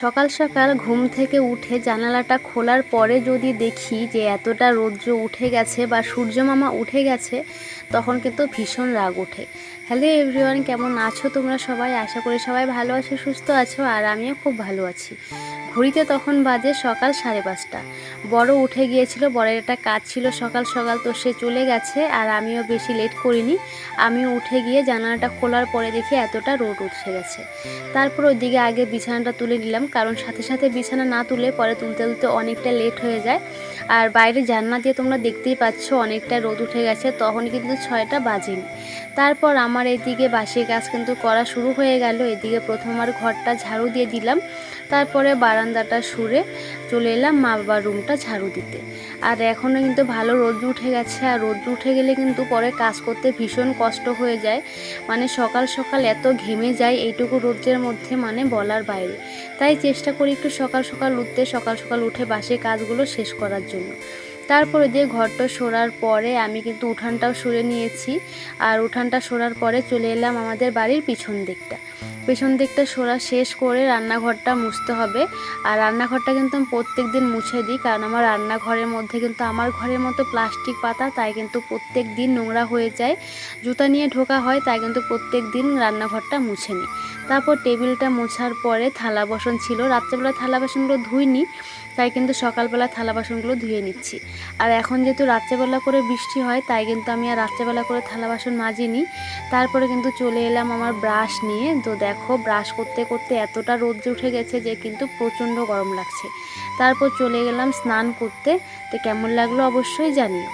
সকাল সকাল ঘুম থেকে উঠে জানালাটা খোলার পরে যদি দেখি যে এতটা রৌদ্র উঠে গেছে বা সূর্য মামা উঠে গেছে, তখন কিন্তু ভীষণ রাগ ওঠে। হ্যালো এভরিওয়ান, কেমন আছো তোমরা সবাই? আশা করি সবাই ভালো আছো, সুস্থ আছো, আর আমিও খুব ভালো আছি। ঘড়িতে তখন বাজে সকাল 5:30। বড় উঠে গিয়েছিল, বড়ের একটা কাজ ছিল সকাল সকাল, তো সে চলে গেছে। আর আমিও বেশি লেট করিনি, আমিও উঠে গিয়ে জানালাটা খোলার পরে দেখি এতটা রোদ উঠে গেছে। তারপর ওইদিকে আগে বিছানাটা তুলে নিলাম, কারণ সাথে সাথে বিছানা না তুলে পরে তুলতে তুলতে অনেকটা লেট হয়ে যায়। আর বাইরে জানলা দিয়ে তোমরা দেখতেই পাচ্ছ অনেকটা রোদ উঠে গেছে, তখন কিন্তু 6টা বাজেনি। তারপর আমার এইদিকে বাসি কাজ কিন্তু করা শুরু হয়ে গেল। এদিকে প্রথম আর ঘরটা ঝাড়ু দিয়ে দিলাম, তারপরে বারান্দাটা সুরে চলে এলাম মা বাবার রুমটা ঝাড়ু দিতে। আর এখনও কিন্তু ভালো রোদ উঠে গেছে, আর রোদ উঠে গেলে কিন্তু পরে কাজ করতে ভীষণ কষ্ট হয়ে যায়। মানে সকাল সকাল এত ঘেমে যায় এইটুকু রোদের মধ্যে, মানে বলার বাইরে। তাই চেষ্টা করি একটু সকাল সকাল উঠতে, সকাল সকাল উঠে বাসি কাজগুলো শেষ করার জন্য। তারপরে দিয়ে ঘরটা সরার পরে আমি কিন্তু উঠানটাও সরে নিয়েছি। আর উঠানটা সরার পরে চলে এলাম আমাদের বাড়ির পিছন দিকটা সরা শেষ করে রান্নাঘরটা মুছতে হবে। আর রান্নাঘরটা কিন্তু আমি প্রত্যেক দিন মুছে দিই, কারণ আমার রান্নাঘরের মধ্যে কিন্তু আমার ঘরের মতো প্লাস্টিক পাতা, তাই কিন্তু প্রত্যেক দিন নোংরা হয়ে যায়। জুতা নিয়ে ঢোকা হয়, তাই কিন্তু প্রত্যেক দিন রান্নাঘরটা মুছে নিই। তারপর টেবিলটা মোছার পরে থালা বাসন ছিল, রাত্রেবেলা থালা বাসনগুলো ধুইনি, তাই কিন্তু সকালবেলা থালা বাসনগুলো ধুয়ে নিচ্ছি। আর এখন যেহেতু রাত্রেবেলা করে বৃষ্টি হয়, তাই কিন্তু আমি আর রাত্রেবেলা করে থালা বাসন মাজিনি। তারপরে কিন্তু চলে এলাম আমার ব্রাশ নিয়ে। তো দেখো, ব্রাশ করতে করতে এতটা রোদ্র উঠে গেছে যে কিন্তু প্রচণ্ড গরম লাগছে। তারপর চলে গেলাম স্নান করতে। তো কেমন লাগলো অবশ্যই জানিও।